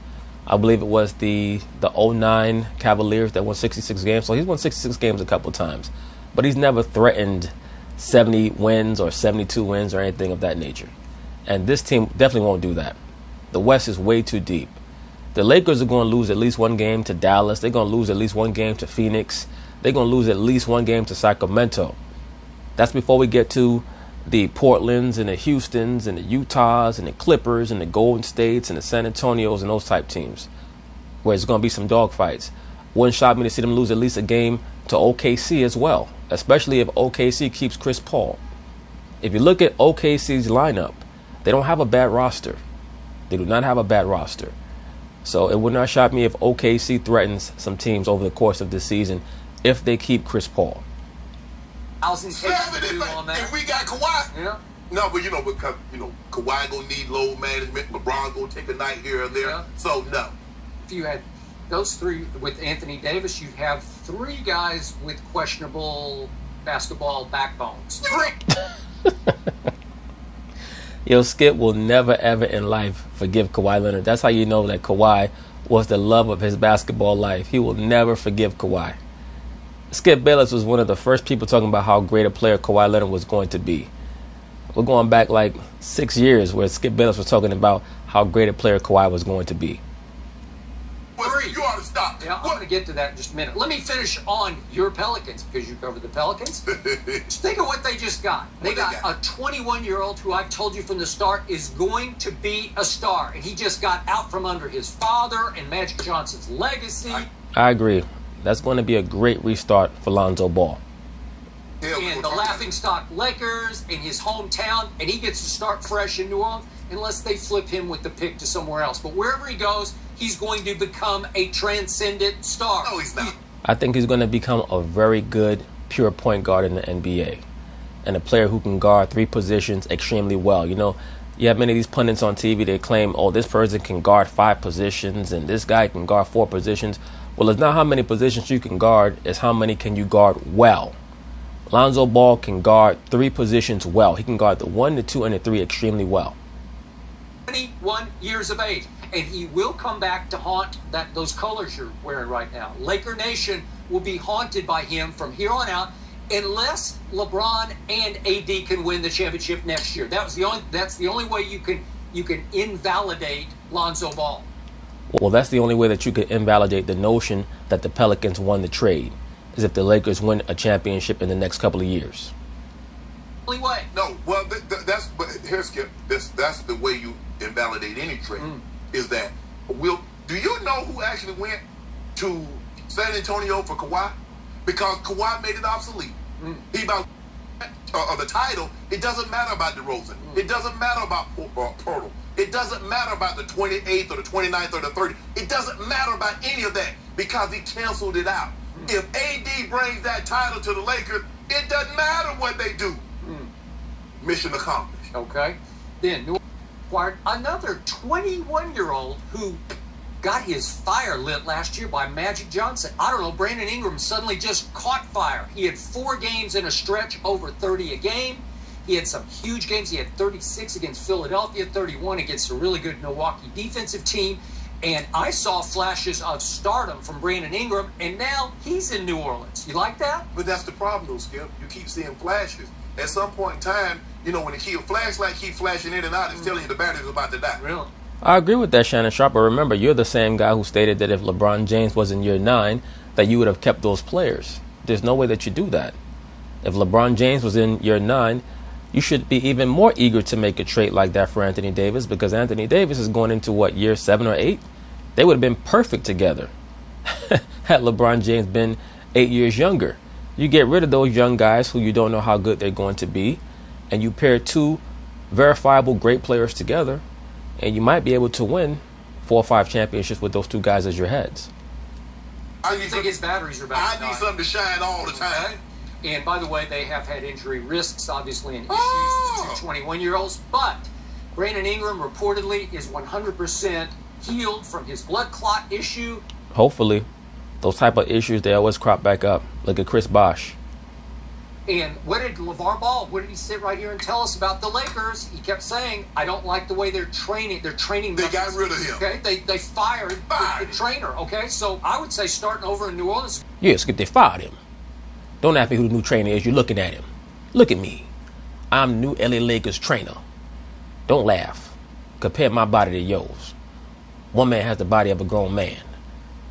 A: I believe it was the 09 Cavaliers that won 66 games. So he's won 66 games a couple times, but he's never threatened 70 wins or 72 wins or anything of that nature. And this team definitely won't do that. The West is way too deep. The Lakers are going to lose at least one game to Dallas. They're going to lose at least one game to Phoenix. They're going to lose at least one game to Sacramento. That's before we get to the Portlands and the Houstons and the Utahs and the Clippers and the Golden States and the San Antonios and those type teams, where it's going to be some dogfights. Wouldn't shock me to see them lose at least a game to OKC as well, especially if OKC keeps Chris Paul. If you look at OKC's lineup, they don't have a bad roster. They do not have a bad roster. So it would not shock me if OKC threatens some teams over the course of this season if they keep Chris Paul.
C: If we got Kawhi.
D: Yeah.
C: No, but because Kawhi gonna need load management. LeBron gonna take a night here and there.
D: Yeah.
C: So no.
D: If you had those 3 with Anthony Davis, you'd have 3 guys with questionable basketball backbones. 3.
A: Yo, Skip will never, ever in life forgive Kawhi Leonard. That's how you know that Kawhi was the love of his basketball life. He will never forgive Kawhi. Skip Bayless was one of the first people talking about how great a player Kawhi Leonard was going to be. We're going back like 6 years where Skip Bayless was talking about how great a player Kawhi was going to be.
C: You ought to stop.
D: Yeah, I'm going to get to that in just a minute. Let me finish on your Pelicans, because you covered the Pelicans. Just think of what they just got. They got a 21-year-old who I've told you from the start is going to be a star. And he just got out from under his father and Magic Johnson's legacy.
A: I agree. That's going to be a great restart for Lonzo Ball.
D: And the laughingstock Lakers in his hometown, and he gets to start fresh in New Orleans unless they flip him with the pick to somewhere else. But wherever he goes, he's going to become a transcendent star.
C: No, he's not.
A: I think he's going to become a very good pure point guard in the NBA, and a player who can guard 3 positions extremely well. You know, you have many of these pundits on TV, they claim, oh, this person can guard 5 positions and this guy can guard 4 positions. Well, it's not how many positions you can guard, it's how many can you guard well. Lonzo Ball can guard 3 positions well. He can guard the 1, the 2, and the 3 extremely well.
D: 21 years of age, and he will come back to haunt those colors you're wearing right now. Laker Nation will be haunted by him from here on out, unless LeBron and AD can win the championship next year. That's the only way you can you can invalidate Lonzo Ball.
A: Well, that's the only way that you could invalidate the notion that the Pelicans won the trade, is if the Lakers win a championship in the next couple of years.
D: Only way.
C: No, well, that's, but here, Skip, that's the way you invalidate any trade, is that, do you know who actually went to San Antonio for Kawhi? Because Kawhi made it obsolete. He about the title. It doesn't matter about DeRozan. It doesn't matter about Portal. It doesn't matter about the 28th or the 29th or the 30th. It doesn't matter about any of that because he canceled it out. If AD brings that title to the Lakers, it doesn't matter what they do. Mission accomplished.
D: Okay. Then New Orleans acquired another 21-year-old who got his fire lit last year by Magic Johnson. I don't know, Brandon Ingram suddenly just caught fire. He had 4 games in a stretch, over 30 a game. He had some huge games. He had 36 against Philadelphia, 31 against a really good Milwaukee defensive team. And I saw flashes of stardom from Brandon Ingram, and now he's in New Orleans. You like that?
C: But that's the problem, though, Skip. You keep seeing flashes. At some point in time, you know, when the flashlight keep flashing in and out, it's telling you the battery's about to die.
D: Really?
A: I agree with that, Shannon Sharp, but remember, you're the same guy who stated that if LeBron James was in year 9, that you would have kept those players. There's no way that you do that. If LeBron James was in year 9, you should be even more eager to make a trade like that for Anthony Davis, because Anthony Davis is going into, what, year 7 or 8? They would have been perfect together had LeBron James been 8 years younger. You get rid of those young guys who you don't know how good they're going to be, and you pair 2 verifiable great players together, and you might be able to win 4 or 5 championships with those 2 guys as your heads.
D: I think his batteries are about to die.
C: I need something to shine all the time.
D: Okay. And by the way, they have had injury risks, obviously, and issues to 21-year-olds. But Brandon Ingram reportedly is 100% healed from his blood clot issue.
A: Hopefully. Those type of issues, they always crop back up. Look at Chris Bosh.
D: And what did LeVar Ball, what did he sit right here and tell us about the Lakers? He kept saying, I don't like the way they're training. They're training.
C: They got rid of him.
D: Okay, they fired the trainer. Okay, so I would say starting over in New Orleans.
A: Yeah, Skip, they fired him. Don't ask me who the new trainer is. You're looking at him. Look at me. I'm new LA Lakers trainer. Don't laugh. Compare my body to yours. One man has the body of a grown man.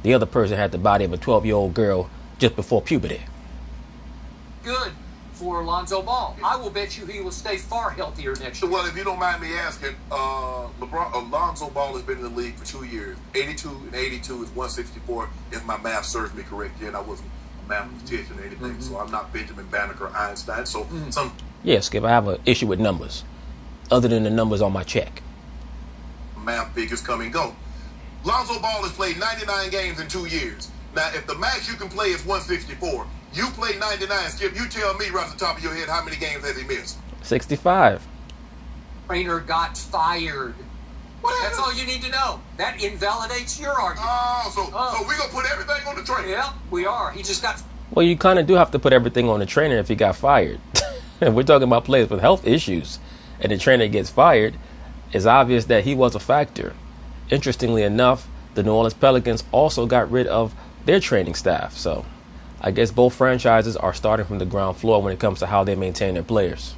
A: The other person had the body of a 12-year-old girl just before puberty.
D: Good for Lonzo Ball. I will bet you he will stay far healthier next year.
C: Well, if you don't mind me asking, Lonzo Ball has been in the league for 2 years. 82 and 82 is 164, if my math serves me correct. Again, I wasn't a mathematician or anything, so I'm not Benjamin Banneker or Einstein. So
A: Yeah, Skip, I have an issue with numbers, other than the numbers on my check.
C: Math figures come and go. Lonzo Ball has played 99 games in 2 years. Now, if the max you can play is 164, you play 99, Skip, you tell me right off the top of your head how many games has he missed?
A: 65.
D: Trainer got fired. That's all you need to know. That invalidates your argument.
C: So we're going to put everything on the trainer.
D: Yeah, we are. He just got...
A: Well, you kind of do have to put everything on the trainer if he got fired. We're talking about players with health issues, and the trainer gets fired. It's obvious that he was a factor. Interestingly enough, the New Orleans Pelicans also got rid of their training staff. So I guess both franchises are starting from the ground floor when it comes to how they maintain their players.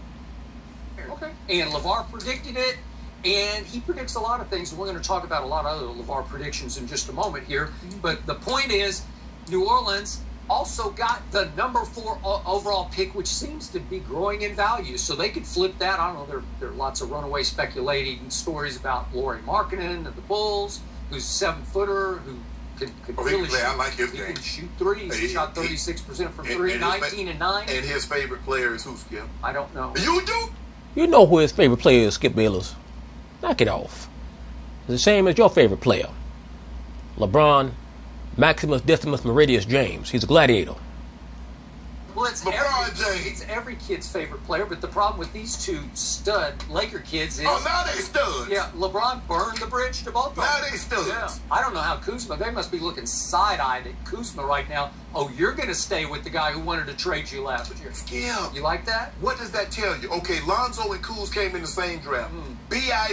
D: Okay. And LeVar predicted it, and he predicts a lot of things. We're going to talk about a lot of other LeVar predictions in just a moment here. But the point is, New Orleans also got the number 4 overall pick, which seems to be growing in value. So they could flip that. I don't know. There are lots of runaway speculating stories about Lauri Markkanen of the Bulls, who's a 7-footer who could really shoot.
C: I like his
D: he
C: game.
D: can shoot threes. He shot 36% from 3, 19 and 9.
C: And his favorite player is who, Skip?
D: I don't know.
C: You do?
A: You know who his favorite player is, Skip Bayless. Knock it off. It's the same as your favorite player. LeBron Maximus Decimus Meridius James. He's a gladiator.
D: Well, it's every kid's favorite player, but the problem with these 2 stud Laker kids is...
C: Oh, now they studs.
D: Yeah, LeBron burned the bridge to both of them.
C: Now they studs.
D: Yeah. I don't know how Kuzma... They must be looking side-eyed at Kuzma right now. Oh, you're going to stay with the guy who wanted to trade you last year.
C: Skip.
D: You like that?
C: What does that tell you? Okay, Lonzo and Kuz came in the same draft. B.I.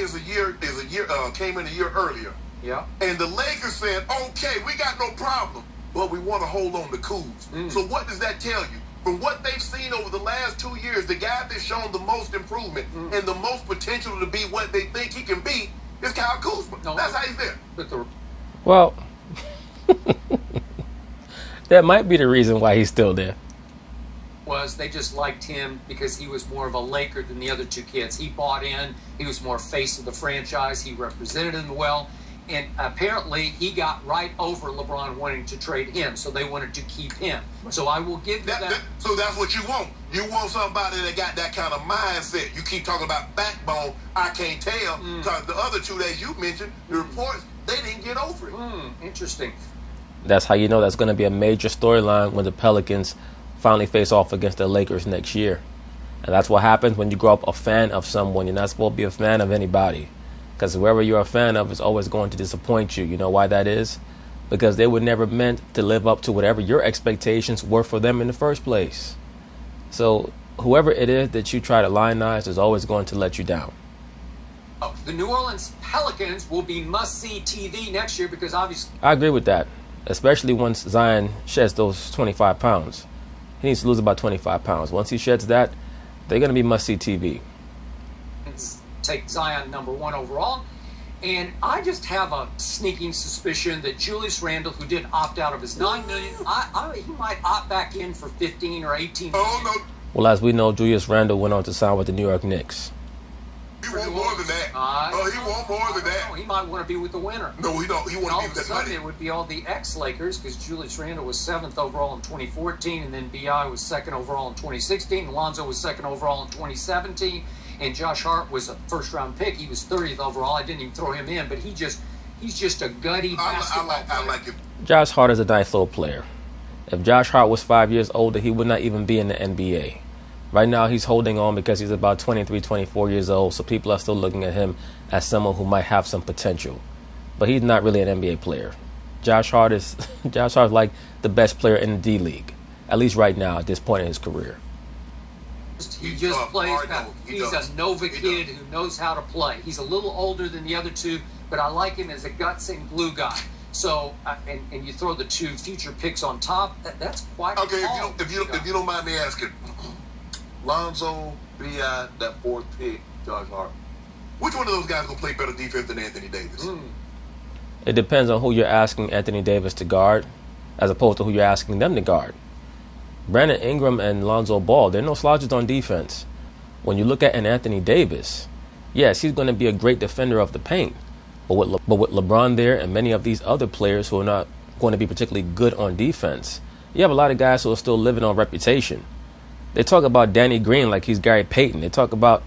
C: came in a year earlier.
D: Yeah.
C: And the Lakers said, okay, we got no problem, but we want to hold on to Kuz. So what does that tell you? from what they've seen over the last 2 years, the guy that's shown the most improvement and the most potential to be what they think he can be is Kyle Kuzma. No, that's how he's there.
A: Well, that might be the reason why he's still there.
D: They just liked him because he was more of a Laker than the other two kids. He bought in. He was more face of the franchise. He represented them well. And apparently he got right over LeBron wanting to trade him, so they wanted to keep him. So I will give you that.
C: So that's what you want. You want somebody that got that kind of mindset. You keep talking about backbone. I can't tell because the other two that you mentioned, the reports, they didn't get over it.
D: Interesting.
A: That's how you know that's going to be a major storyline when the Pelicans finally face off against the Lakers next year. And that's what happens when you grow up a fan of someone. You're not supposed to be a fan of anybody. Because whoever you're a fan of is always going to disappoint you. You know why that is? Because they were never meant to live up to whatever your expectations were for them in the first place. So whoever it is that you try to lionize is always going to let you down.
D: The New Orleans Pelicans will be must-see TV next year because obviously...
A: I agree with that, especially once Zion sheds those 25 pounds. He needs to lose about 25 pounds. Once he sheds that, they're going to be must-see TV.
D: Take Zion #1 overall. And I just have a sneaking suspicion that Julius Randle, who did opt out of his $9 million, he might opt back in for 15 or 18 million.
C: Oh, no.
A: Well, as we know, Julius Randle went on to sign with the New York Knicks.
C: He want more than that. He want more than that.
D: He might want to be with the winner.
C: No, he don't. He want to be with that money.
D: All of a sudden, it would be all the ex-Lakers because Julius Randle was 7th overall in 2014, and then B.I. was 2nd overall in 2016. Alonzo was 2nd overall in 2017, and Josh Hart was a first-round pick. He was 30th overall. I didn't even throw him in, but he's just a gutty basketball player.
C: I like it.
A: Josh Hart is a nice little player. If Josh Hart was 5 years older, he would not even be in the NBA. Right now, he's holding on because he's about 23, 24 years old, so people are still looking at him as someone who might have some potential. But he's not really an NBA player. Josh Hart is like the best player in the D-League, at least right now at this point in his career.
D: He just plays. He's a Nova kid who knows how to play. He's a little older than the other two, but I like him as a guts and glue guy. So, and you throw the two future picks on top, that's quite
C: okay. If you don't mind me asking, Lonzo, B.I., that 4th pick, Josh Hart. Which one of those guys gonna play better defense than Anthony Davis?
A: It depends on who you're asking Anthony Davis to guard, as opposed to who you're asking them to guard. Brandon Ingram and Lonzo Ball, they're no slouches on defense. When you look at an Anthony Davis, yes, he's going to be a great defender of the paint. But with LeBron there and many of these other players who are not going to be particularly good on defense, you have a lot of guys who are still living on reputation. They talk about Danny Green like he's Gary Payton. They talk about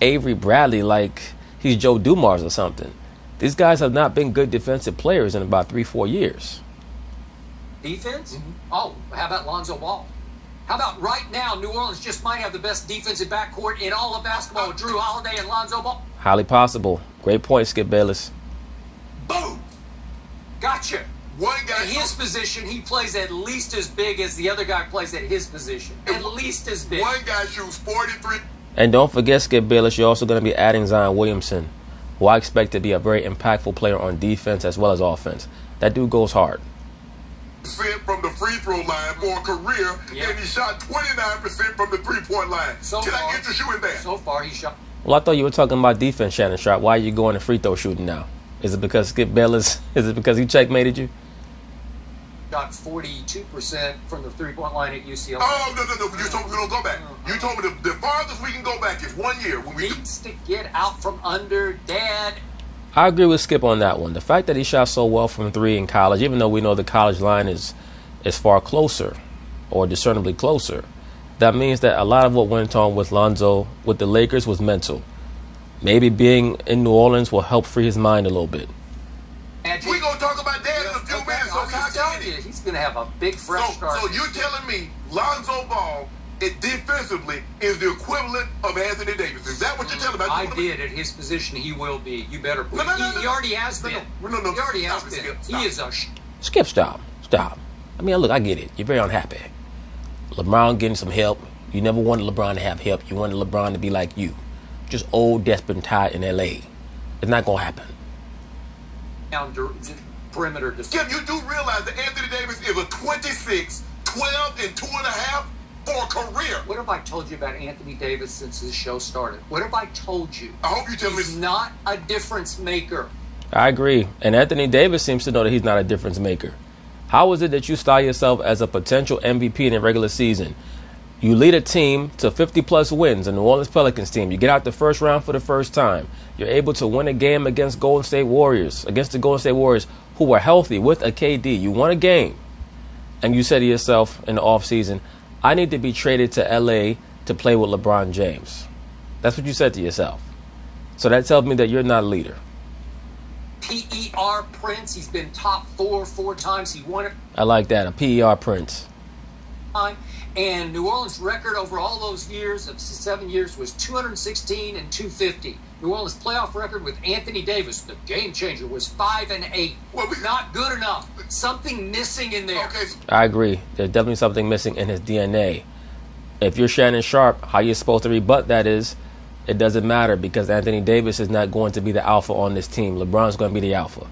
A: Avery Bradley like he's Joe Dumars or something. These guys have not been good defensive players in about 3-4 years.
D: Defense? Oh, how about Lonzo Ball? How about right now, New Orleans just might have the best defensive backcourt in all of basketball with Drew Holiday and Lonzo Ball?
A: Highly possible. Great point, Skip Bayless.
D: Boom! Gotcha.
C: One guy
D: in his position, he plays at least as big as the other guy plays at his position. At least as big.
C: One guy shoots 43.
A: And don't forget, Skip Bayless, you're also going to be adding Zion Williamson, who I expect to be a very impactful player on defense as well as offense. That dude goes hard.
C: From the free throw line for a career, and he shot 29% from the three-point line. Can I interest you in that?
D: So far, he shot.
A: Well, I thought you were talking about defense, Shannon Sharp. Why are you going to free throw shooting now? Is it because Skip Bayless? Is it because he checkmated you?
D: Shot 42% from the three-point line at UCLA.
C: Oh, no. You told me we don't go back. You told me the farthest we can go back is 1 year. When we
D: needs to get out from under Dad.
A: I agree with Skip on that one. The fact that he shot so well from three in college, even though we know the college line is far closer or discernibly closer, that means that a lot of what went on with Lonzo, with the Lakers, was mental. Maybe being in New Orleans will help free his mind a little bit.
C: We're going to talk about that in a few minutes.
D: He's going to have a big fresh start.
C: So you're telling me Lonzo Ball, defensively, is the equivalent of Anthony Davis? Is that what you're telling me?
D: I did at his position. He will be. You better believe. He already has been.
C: No.
D: He already has been. He is a...
A: Skip, stop. I mean, look, I get it. You're very unhappy. LeBron getting some help. You never wanted LeBron to have help. You wanted LeBron to be like you. Just old, desperate, and tired in L.A. It's not going to happen.
D: Perimeter defense.
C: Skip, you do realize that Anthony Davis is a 26, 12 and 2.5 for a career.
D: What have I told you about Anthony Davis since this show started? What have I told you?
C: I hope you tell me.
D: He's not a difference maker.
A: I agree. And Anthony Davis seems to know that he's not a difference maker. How is it that you style yourself as a potential MVP in the regular season? You lead a team to 50-plus wins, a New Orleans Pelicans team. You get out the first round for the first time. You're able to win a game against the Golden State Warriors, who were healthy with a KD. You won a game. And you said to yourself in the offseason, I need to be traded to L.A. to play with LeBron James. That's what you said to yourself. So that tells me that you're not a leader.
D: PER Prince, he's been top 4 times. He won it.
A: I like that, a PER Prince.
D: And New Orleans' record over all those years, of 7 years, was 216 and 250. New Orleans' playoff record with Anthony Davis, the game changer, was 5-8.
C: Well,
D: not good enough. Something missing in there.
C: Okay.
A: I agree. There's definitely something missing in his DNA. If you're Shannon Sharp, how you're supposed to rebut that is, it doesn't matter because Anthony Davis is not going to be the alpha on this team. LeBron's going to be the alpha.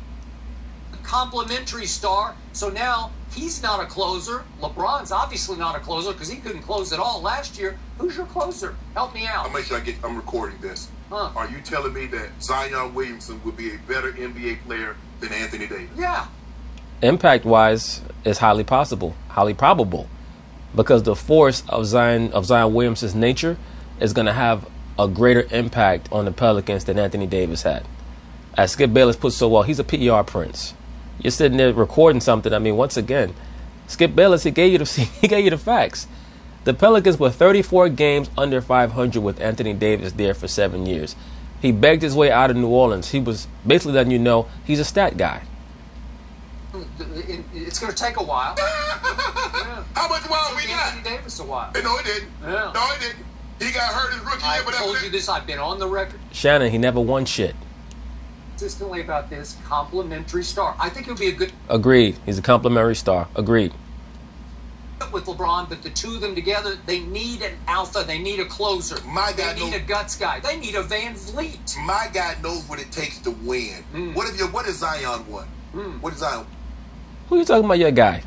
D: Complimentary star. So now he's not a closer. LeBron's obviously not a closer because he couldn't close at all last year. Who's your closer? Help me out.
C: I'll make sure I'm recording this. Are you telling me that Zion Williamson would be a better NBA player than Anthony Davis?
D: Yeah.
A: Impact-wise, it's highly possible, highly probable, because the force of Zion Williamson's nature is going to have a greater impact on the Pelicans than Anthony Davis had. As Skip Bayless put so well, he's a PER Prince. You're sitting there recording something. I mean, once again, Skip Bayless, he gave you the facts. The Pelicans were 34 games under 500 with Anthony Davis there for 7 years. He begged his way out of New Orleans. He was basically letting you know he's a stat guy.
D: It's going to take a while. Yeah.
C: How much while we got?
D: Anthony Davis a while.
C: No, it didn't.
D: Yeah.
C: No, it didn't. He got hurt his rookie year, but
D: I told you this. I've been on the record
A: Shannon, he never won shit.
D: consistently about this. Complimentary star. I think he'll be a good
A: Agreed. He's a complimentary star. Agreed.
D: with LeBron, but the two of them together, they need an alpha. They need a closer. They need a guts guy. They need a Van Vliet.
C: My guy knows what it takes to win. What is Zion won? What is Zion?
A: Who you talking about, your guy?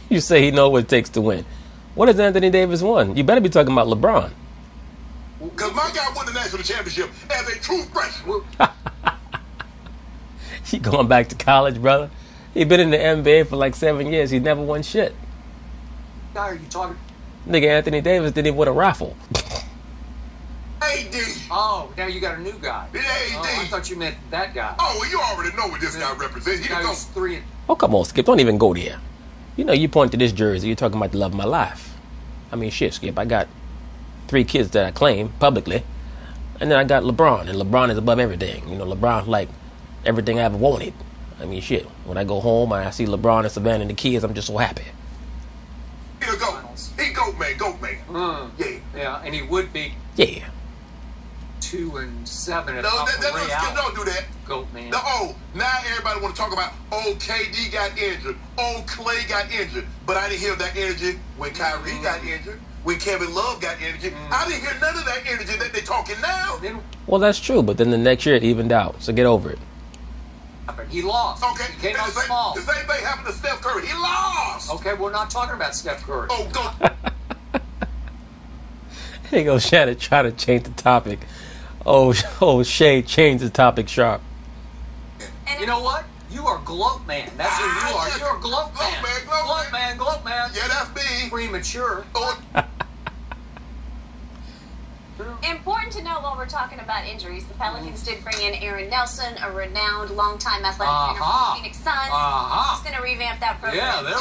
A: You say he knows what it takes to win. What has Anthony Davis won? You better be talking about LeBron.
C: Because my guy won the national championship as a true freshman.
A: He going back to college, brother. He been in the NBA for like 7 years. He never won shit.
D: Guy, are you talking?
A: Nigga, Anthony Davis didn't even win a raffle.
C: AD.
D: Oh, now you got a new guy.
C: AD.
D: Oh, I thought you meant that guy.
C: Oh, well, you already know what this guy represents. He
D: Guy
C: goes.
D: who's 3 and
A: Oh, come on, Skip. Don't even go there. You know, you point to this jersey. You're talking about the love of my life. I mean, shit, Skip. I got 3 kids that I claim publicly. And then I got LeBron. And LeBron is above everything. You know, LeBron's like everything I ever wanted. I mean, shit. When I go home and I see LeBron and Savannah and the kids, I'm just so happy.
C: He'll go. He goat man. Yeah.
D: yeah, and he would be
A: Yeah.
D: 2 and 7 at
C: No,
D: top of Ray
C: Skip,
D: Allen.
C: don't do that.
D: Goat man.
C: No, now everybody want to talk about, KD got injured, Clay got injured. But I didn't hear that energy when Kyrie got injured, when Kevin Love got injured. I didn't hear none of that energy that they're talking now.
D: Then
A: Well, that's true. But then the next year it evened out. So get over it.
D: he lost.
C: Okay,
D: He came out small.
C: the same thing happened to Steph Curry. He lost.
D: Okay, we're not talking about Steph Curry.
C: Oh, go.
A: Here goes Shannon trying to change the topic. Oh, Shay, change the topic sharp.
B: And
D: You know what? You are gloat man. That's who you are.
C: yeah.
D: You're a gloat man. Gloat man.
C: Yeah, that's me.
D: Premature.
C: Oh,
B: important to know while we're talking about injuries, the Pelicans did bring in Aaron Nelson, a renowned longtime athletic trainer from the Phoenix Suns. He's going to revamp that program.
D: Yeah, there we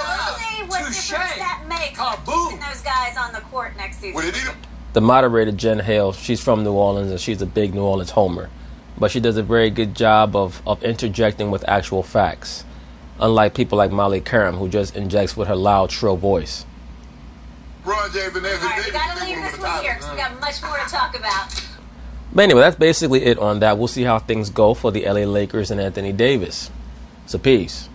B: We'll see what
D: Touche.
B: difference that makes
D: Kaboom.
B: putting those guys on the court next season.
C: well, they need him.
A: The moderator, Jen Hale, she's from New Orleans and she's a big New Orleans homer. But she does a very good job of interjecting with actual facts. Unlike people like Molly Karam, who just injects with her loud, shrill voice.
C: Ron James and Anthony
B: All right, we
C: Davis.
B: got to
C: they
B: leave
C: won
B: this
C: the
B: one here
C: title.
B: because we got much more to talk about.
A: But anyway, that's basically it on that. We'll see how things go for the LA Lakers and Anthony Davis. So peace.